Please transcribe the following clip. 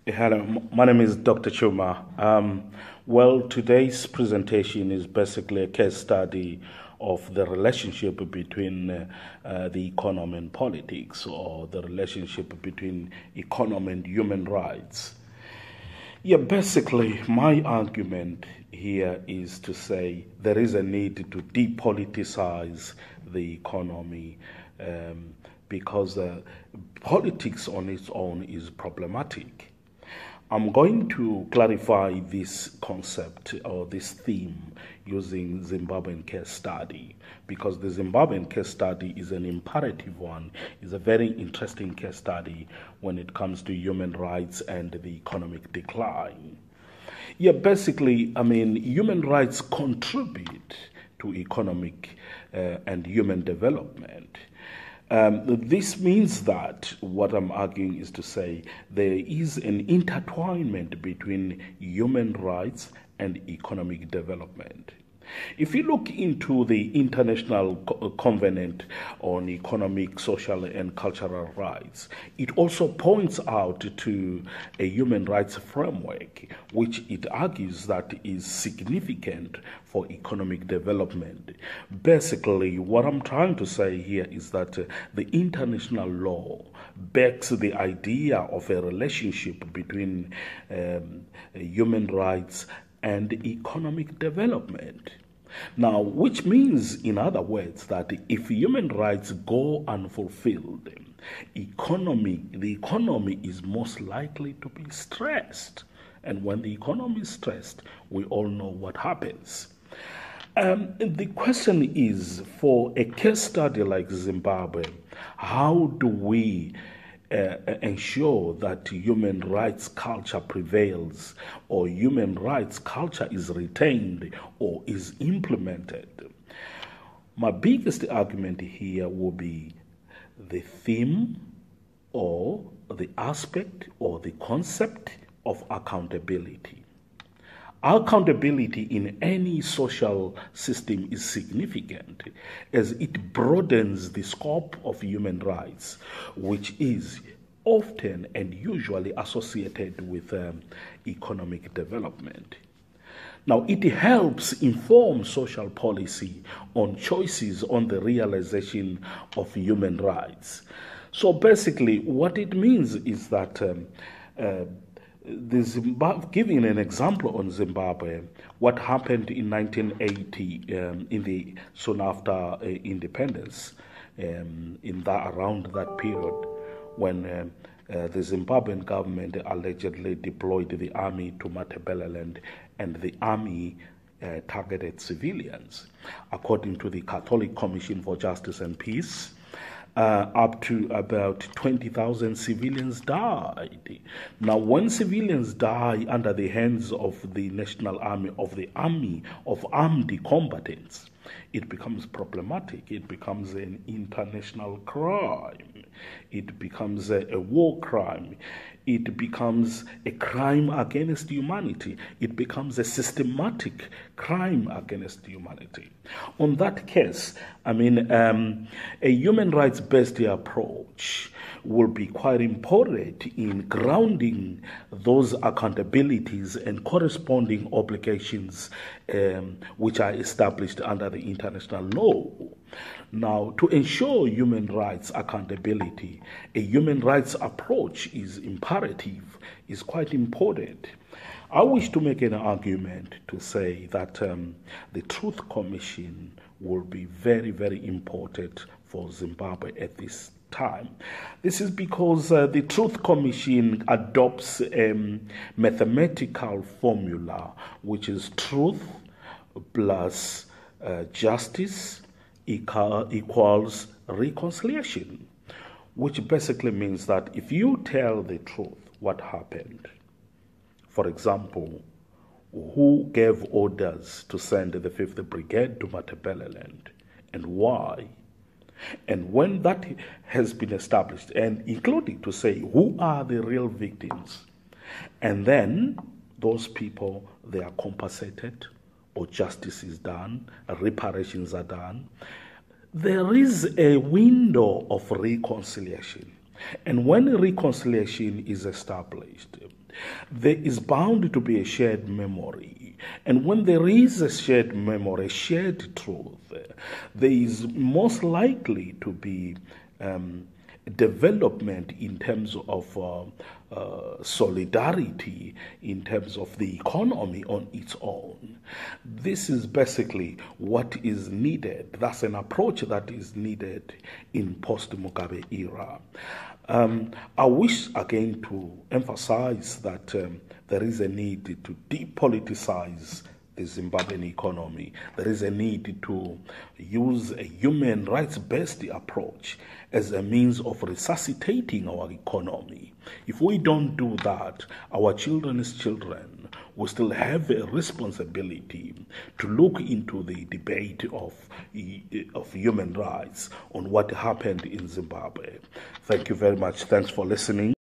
Hello, my name is Dr. Tshuma. Today's presentation is basically a case study of the relationship between the economy and politics, or the relationship between economy and human rights. Yeah, basically, my argument here is to say there is a need to depoliticize the economy because politics on its own is problematic. I'm going to clarify this concept or this theme using Zimbabwean case study, because the Zimbabwean case study is an imperative one. It's a very interesting case study when it comes to human rights and the economic decline. Yeah, basically, human rights contribute to economic and human development. This means that what I'm arguing is to say there is an intertwinement between human rights and economic development. If you look into the International Covenant on Economic, Social, and Cultural Rights, it also points out to a human rights framework, which it argues that is significant for economic development. Basically, what I'm trying to say here is that the international law backs the idea of a relationship between human rights and economic development. Now, which means, in other words, that if human rights go unfulfilled, the economy is most likely to be stressed. And when the economy is stressed, we all know what happens. The question is, for a case study like Zimbabwe, how do we ensure that human rights culture prevails, or human rights culture is retained or is implemented? My biggest argument here will be the theme or the aspect or the concept of accountability. Accountability in any social system is significant as it broadens the scope of human rights, which is often and usually associated with economic development. Now, it helps inform social policy on choices on the realization of human rights. Basically, what it means is that giving an example on Zimbabwe, what happened in 1980, soon after independence, around that period, when the Zimbabwean government allegedly deployed the army to Matabeleland, and the army targeted civilians. According to the Catholic Commission for Justice and Peace, up to about 20,000 civilians died. Now, when civilians die under the hands of the national army, of armed combatants, it becomes problematic. It becomes an international crime. It becomes a war crime. It becomes a crime against humanity. It becomes a systematic crime against humanity. On that case, a human rights-based approach will be quite important in grounding those accountabilities and corresponding obligations which are established under the international law. Now, to ensure human rights accountability, a human rights approach is imperative, is quite important. I wish to make an argument to say that the Truth Commission will be very, very important for Zimbabwe at this time. This is because the Truth Commission adopts a mathematical formula, which is truth plus justice equals reconciliation, which basically means that if you tell the truth, what happened, for example, who gave orders to send the 5th Brigade to Matabeleland and why, and when that has been established, and including to say who are the real victims, and then those people, they are compensated, or justice is done, reparations are done, there is a window of reconciliation. And when reconciliation is established, there is bound to be a shared memory. And when there is a shared memory, a shared truth, there is most likely to be development in terms of solidarity, in terms of the economy on its own. This is basically what is needed. That's an approach that is needed in post-Mugabe era. I wish again to emphasize that there is a need to depoliticize the Zimbabwean economy. There is a need to use a human rights-based approach as a means of resuscitating our economy. If we don't do that, our children's children will still have a responsibility to look into the debate of human rights on what happened in Zimbabwe. Thank you very much. Thanks for listening.